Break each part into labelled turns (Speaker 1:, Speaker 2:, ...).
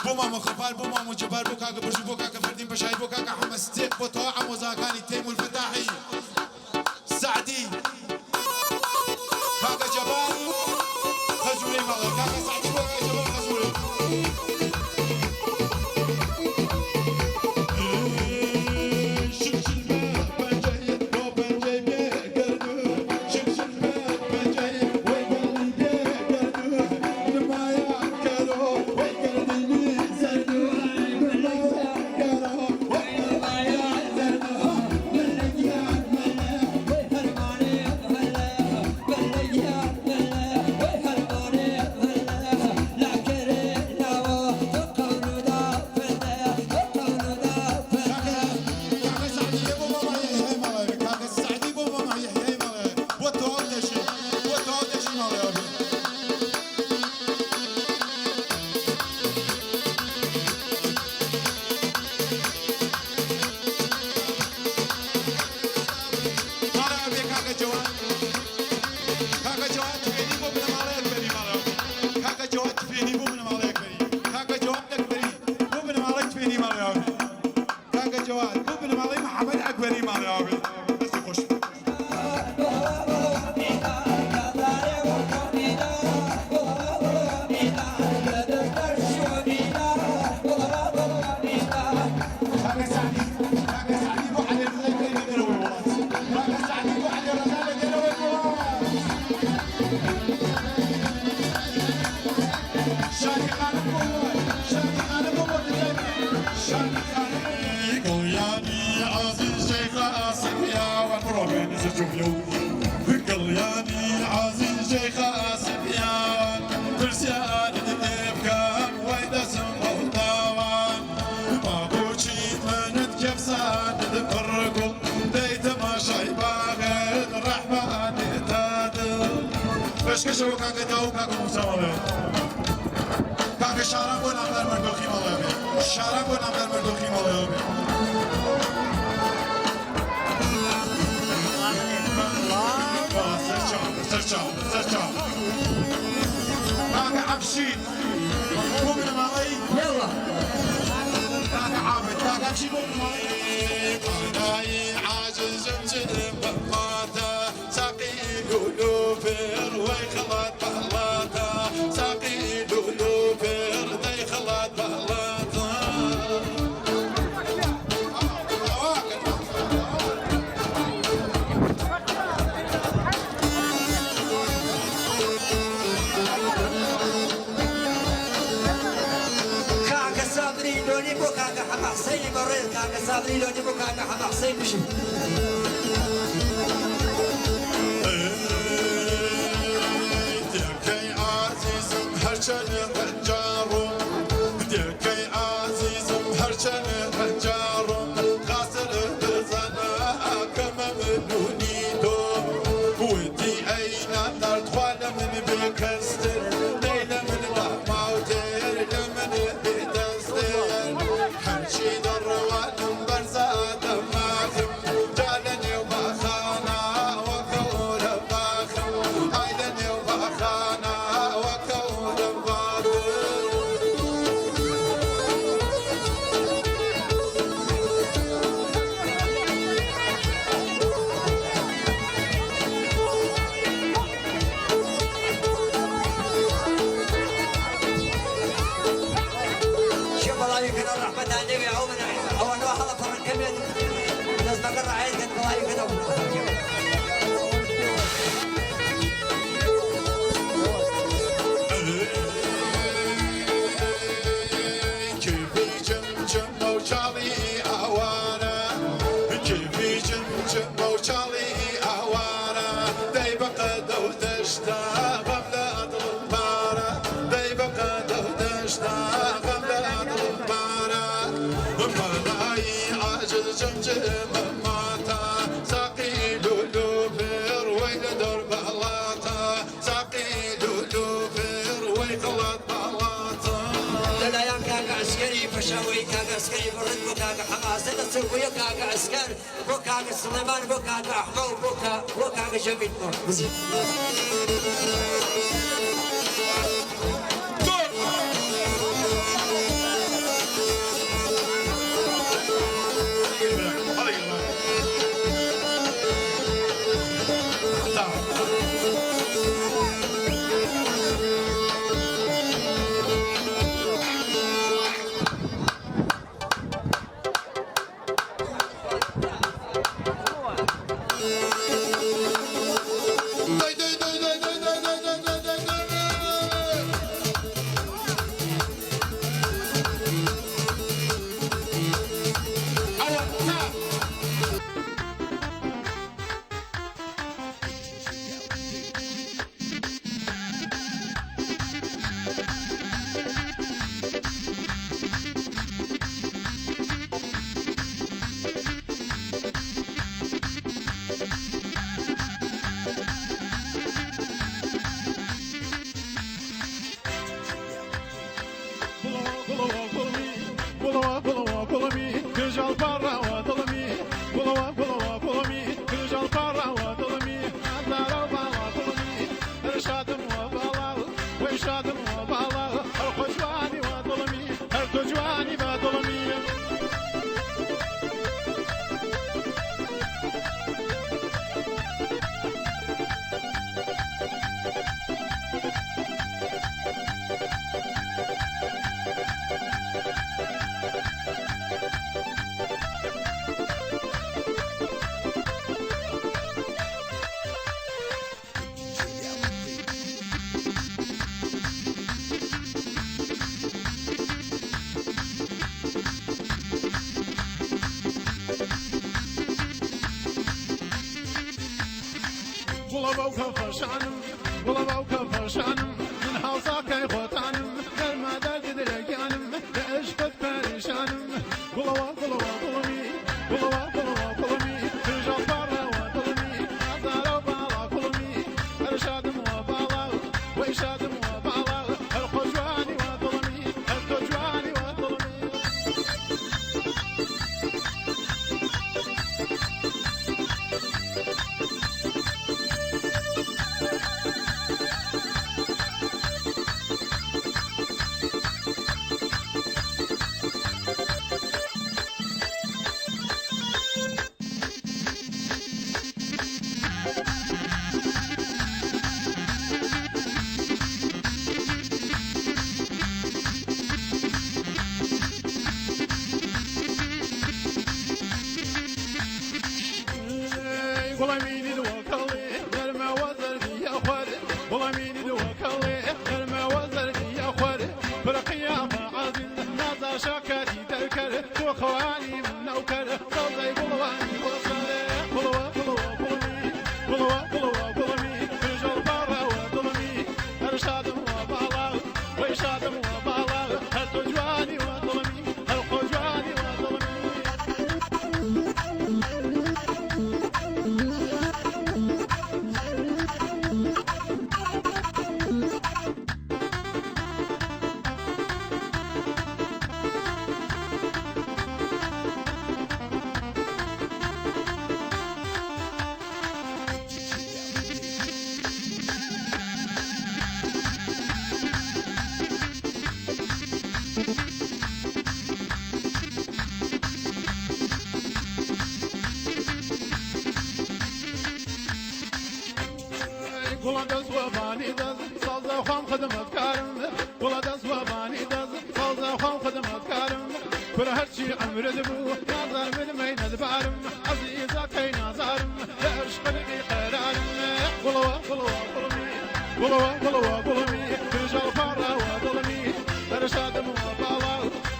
Speaker 1: بومامو خفال بومامو جبال بوكاكا برجو بوكاكا فردين بشاي بوكاكا حمستين بطاعة وزاكاني تيمو الفتاحي سعدي كاكا جبال خزولي مالا كاكا سعدي بوكاكا جبال خزولي قلياني عزيز شيخ سفيان فرسيان تبكى ويدا سمو الطوان ما بوشيت من كيف سان تفرقوا ديت ما شايباغد الرحمن تادل بشكشو كاكا تو كاكا مساوي كاكا شارم بنا غير مردوخي مالابي شارم بنا غير مردوخي مالابي سرچا كاكا عبشين مؤمن مالي يلا كاكا عابد كاكا عبشين مؤمن مالي قناي عاجز مجنب بطلاته ساقي لولوفر ويخلط بطلاته ساقي لولوفر ذي خلط بطلاته حسين مريض كاكا صابري لو نبو كاكا حما حسين مشي ديكي عزيز هرشن الرجارو ديكي عزيز هرشن الرجارو غاسل الزنا كما منونيدو ودي اين نار تخوال من بيكستر ليلة من بحماوتر لمن بيتستر حنشي دروان برزاد ماخم جالني وبخانا وكول باخم عيدني وبخانا وكول باخم شوف الله يمكن الرحمة النبي عومنا أو أنا واحد فرن كمية الناس ما قرر عيد كان الله يمكن كيفي جمجم وشالي أهوانا كيفي جمجم وشالي أهوانا داي بقى دو دشتا غملا ضربارا داي بقى دو دشتا غملا ضربارا ملاي عاجز جمجم ماتا ساقي لولو بير ويل درب الله
Speaker 2: شوي كاكا سكري برد بوكاكا حماسة نصر ويكاكا عسكر بوكاكا سليمان بوكاكا أحمو بوكاكا جميل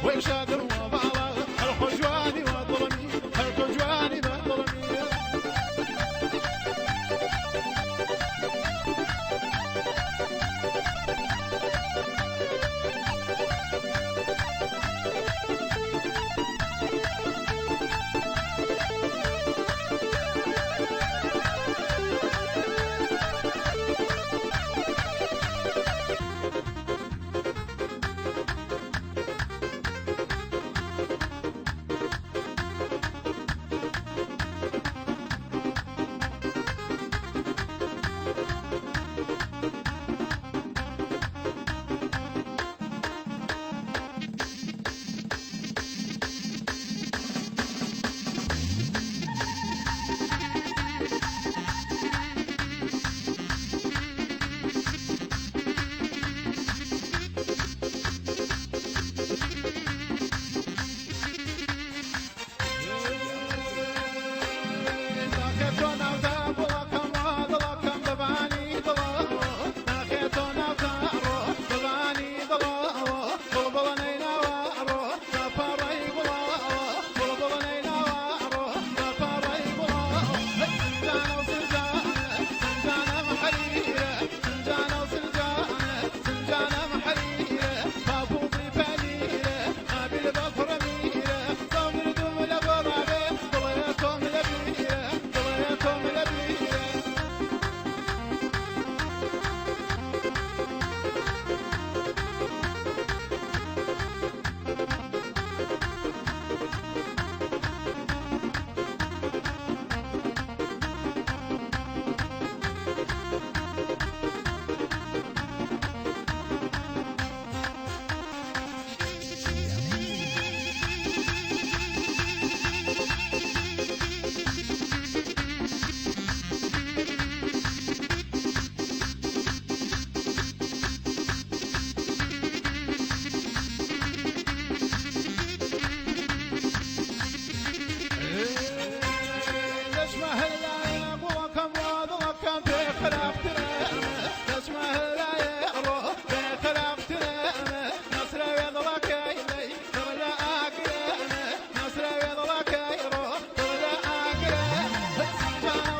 Speaker 3: ويشادم